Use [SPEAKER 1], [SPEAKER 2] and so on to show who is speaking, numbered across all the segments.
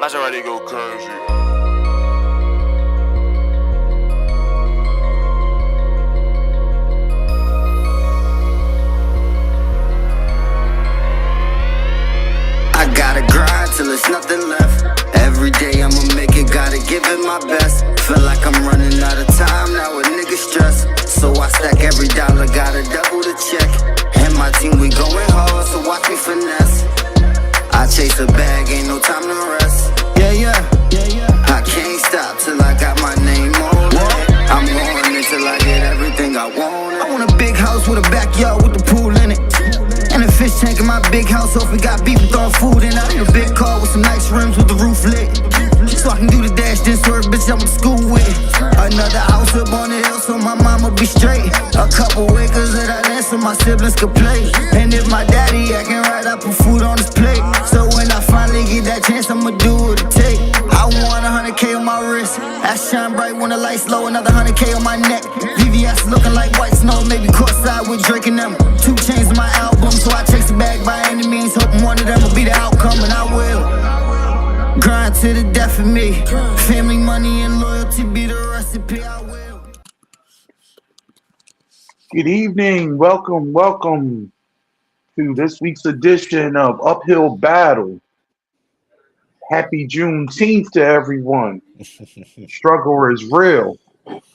[SPEAKER 1] Maserati go crazy.
[SPEAKER 2] I gotta grind till there's nothing left. Every day I'ma make it, gotta give it my best. Feel like I'm running out of time now with niggas stress. So I stack every dollar, gotta double the check. And my team, we going hard, so watch me finesse. I chase a bag, ain't no time to rest. I can't stop till I got my name on it. I'm going until I get everything I want. I want a big house with a backyard with the pool in it. And a fish tank in my big house, so if we got beef, we throwin' food in. I need a big car with some nice rims with the roof lit. So I can do the dash, then swerve, bitch, I went to school with. Another house up on the hill, so my mama be straight. A couple acres of that land, so my siblings could play. And if my daddy acting right, I put food on his plate. So when I finally get that chance, I'ma do what it take. I want 100K on my wrist. I shine bright when the lights low, another 100K on my neck. VVS looking like white snow, maybe courtside with Drake and them. 2 chains in my album, so I chase it back by any means. Hoping one of them will be the outcome, and I will. Grind to the death of me. Family, money, and loyalty be the recipe. I will.
[SPEAKER 3] Good evening. Welcome to this week's edition of Uphill Battle. Happy Juneteenth to everyone. Struggle is real.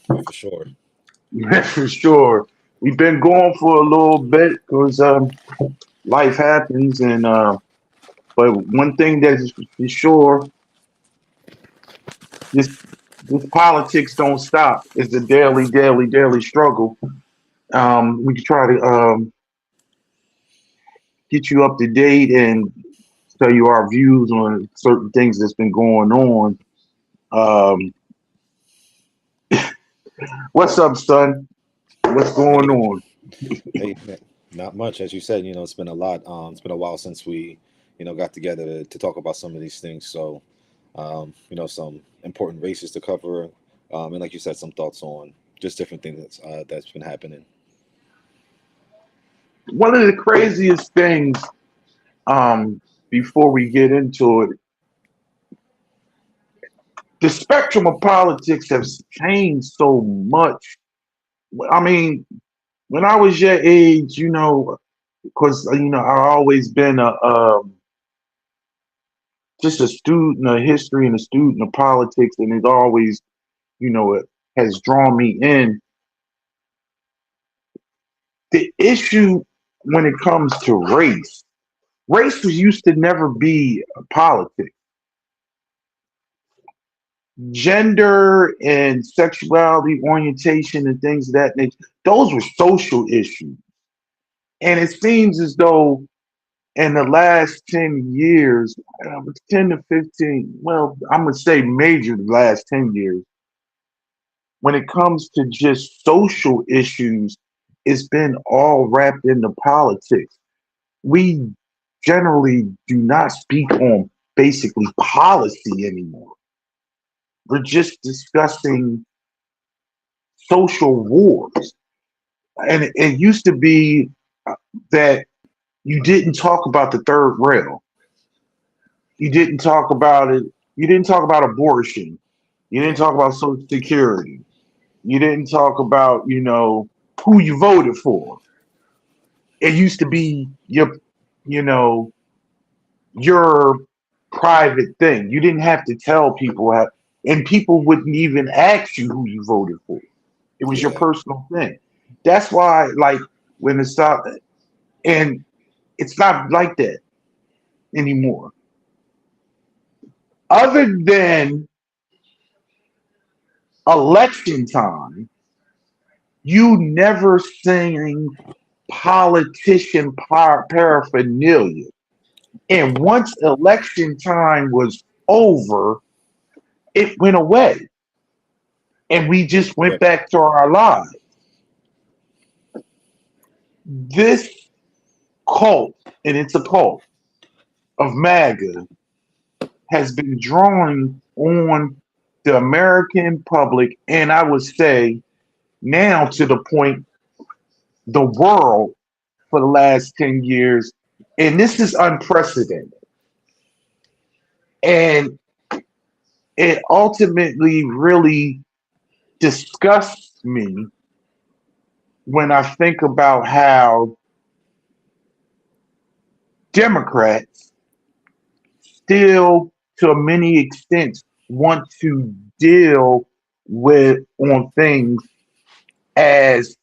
[SPEAKER 4] For sure.
[SPEAKER 3] For sure. We've been going for a little bit because life happens, and but one thing that is for sure, this politics don't stop. It's a daily struggle. We can try to get you up to date and tell you our views on certain things that's been going on. What's up, son? What's going on?
[SPEAKER 4] Hey, not much, as you said. It's been a lot. It's been a while since we, got together to talk about some of these things. So, some important races to cover, and like you said, some thoughts on just different things that's been happening.
[SPEAKER 3] One of the craziest things, before we get into it, the spectrum of politics has changed so much. I mean, when I was your age, because I've always been just a student of history and a student of politics, and it always, it has drawn me in. The issue when it comes to race used to never be politics. Gender and sexuality, orientation, and things of that nature, those were social issues. And it seems as though in the last 10 years, 10 to 15, well, I'm going to say major the last 10 years, when it comes to just social issues, it's been all wrapped into politics. We generally do not speak on basically policy anymore. We're just discussing social wars. And it used to be that you didn't talk about the third rail. You didn't talk about it. You didn't talk about abortion. You didn't talk about Social Security. You didn't talk about, who you voted for. It used to be your private thing. You didn't have to tell people how, and people wouldn't even ask you who you voted for. It was your personal thing. That's why, like, when it's not, and it's not like that anymore. Other than election time, you never seen politician paraphernalia. And once election time was over, it went away. And we just went back to our lives. This cult, and it's a cult, of MAGA has been drawing on the American public, and I would say now to the point, the world for the last 10 years, and this is unprecedented. And it ultimately really disgusts me when I think about how Democrats still, to many extents, want to deal with on things as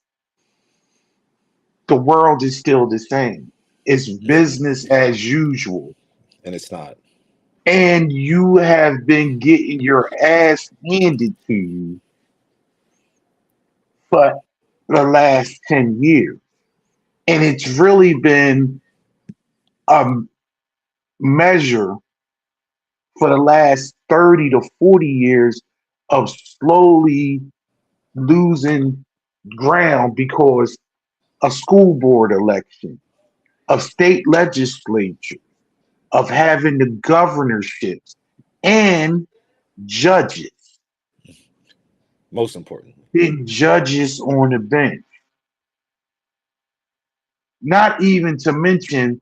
[SPEAKER 3] the world is still the same. It's
[SPEAKER 4] Hmm.
[SPEAKER 3] business as usual.
[SPEAKER 4] And it's not.
[SPEAKER 3] And you have been getting your ass handed to you for the last 10 years. And it's really been a measure for the last 30 to 40 years of slowly losing ground because of school board election, of state legislature, of having the governorships and judges,
[SPEAKER 4] Most importantly.
[SPEAKER 3] being judges on the bench. Not even to mention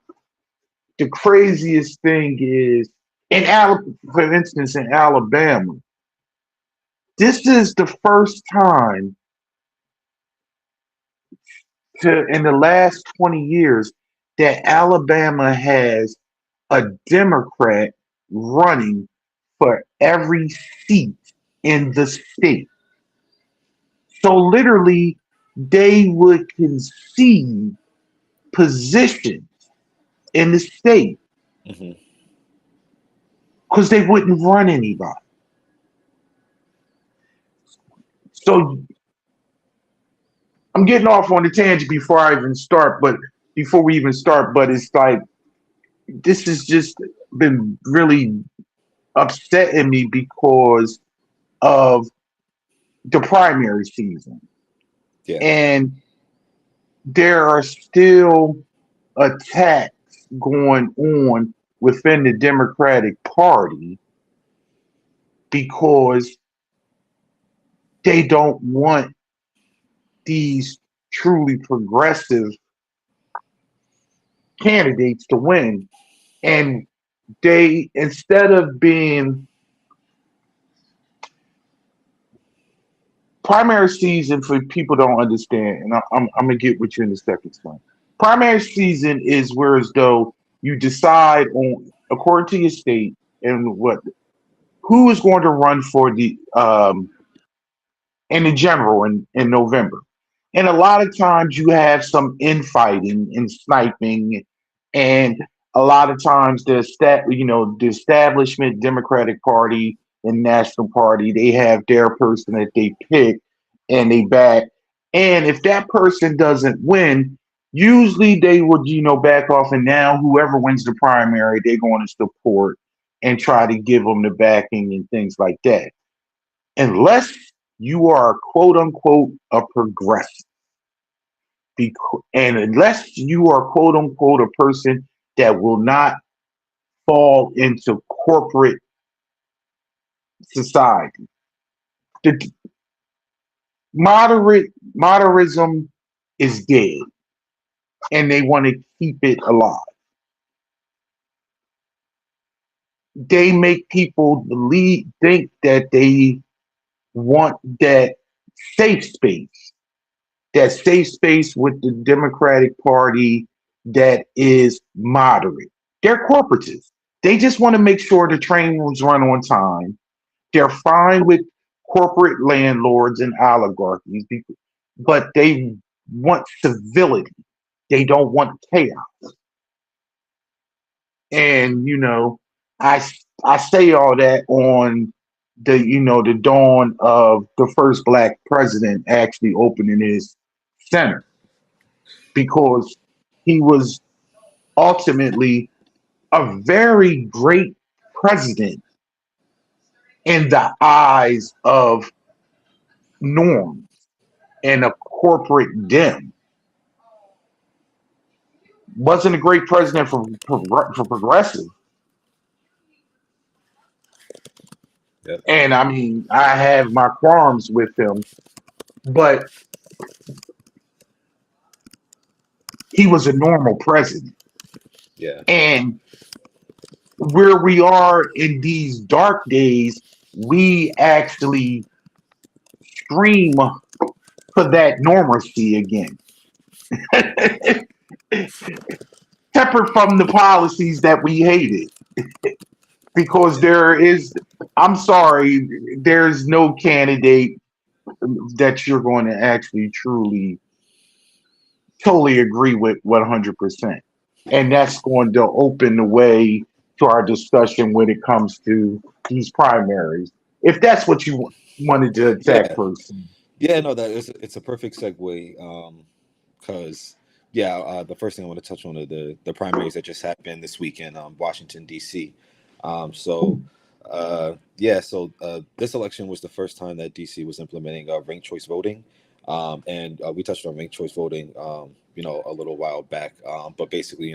[SPEAKER 3] the craziest thing is for instance, in Alabama, this is the first time in the last 20 years that Alabama has a Democrat running for every seat in the state. So literally, they would concede positions in the state
[SPEAKER 4] Hmm.
[SPEAKER 3] because they wouldn't run anybody. So I'm getting off on the tangent before we even start, but it's like this has just been really upsetting me because of the primary season.
[SPEAKER 4] Yeah.
[SPEAKER 3] And there are still attacks going on within the Democratic Party because they don't want these truly progressive candidates to win. And they, instead of being primary season, for people don't understand, and I'm gonna get with you in a second, son. Primary season is where as though you decide on according to your state and what who is going to run for the in the general in November. And a lot of times you have some infighting and sniping, and a lot of times the establishment Democratic Party and National Party, they have their person that they pick and they back. And if that person doesn't win, usually they would back off. And now whoever wins the primary, they're going to support and try to give them the backing and things like that. Unless you are quote unquote a progressive. And unless you are quote unquote a person that will not fall into corporate society, the moderatism is dead, and they want to keep it alive. They make people believe, think that they want safe space, that safe space with the Democratic Party that is moderate. They're corporatists. They just want to make sure the train was run on time. They're fine with corporate landlords and oligarchies, but they want civility. They don't want chaos. And I I say all that on the dawn of the first black president actually opening his center because he was ultimately a very great president in the eyes of norms and a corporate dim. Wasn't a great president for progressive.
[SPEAKER 4] Yep.
[SPEAKER 3] And I mean, I have my qualms with him, but he was a normal president.
[SPEAKER 4] Yeah.
[SPEAKER 3] And where we are in these dark days, we actually scream for that normalcy again. Separate from the policies that we hated. Because I'm sorry, there's no candidate that you're going to actually truly, totally agree with 100%. And that's going to open the way to our discussion when it comes to these primaries. If that's what you wanted to attack
[SPEAKER 4] Yeah,
[SPEAKER 3] first.
[SPEAKER 4] yeah, no, that is it's a perfect segue. Because yeah, the first thing I want to touch on are the primaries that just happened this week in Washington D.C. So yeah, so this election was the first time that D.C. was implementing ranked choice voting, and we touched on ranked choice voting, a little while back. But basically,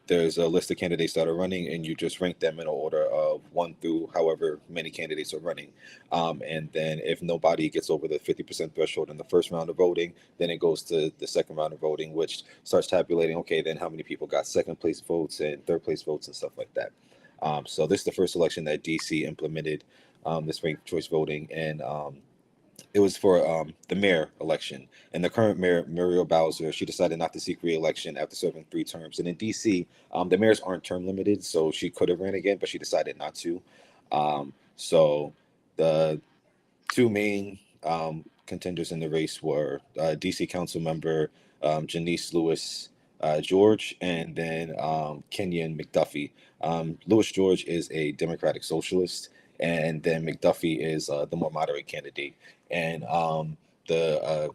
[SPEAKER 4] there's a list of candidates that are running, and you just rank them in order of one through however many candidates are running. And then if nobody gets over the 50% threshold in the first round of voting, then it goes to the second round of voting, which starts tabulating, okay, then how many people got second place votes and third place votes and stuff like that. So this is the first election that DC implemented this ranked choice voting, and it was for the mayor election. And the current mayor, Muriel Bowser, she decided not to seek re-election after serving 3 terms. And in DC, the mayors aren't term limited, so she could have ran again, but she decided not to. So the two main contenders in the race were DC Council member Janice Lewis George, and then Kenyon McDuffie. Lewis George is a Democratic Socialist, and then McDuffie is the more moderate candidate. And the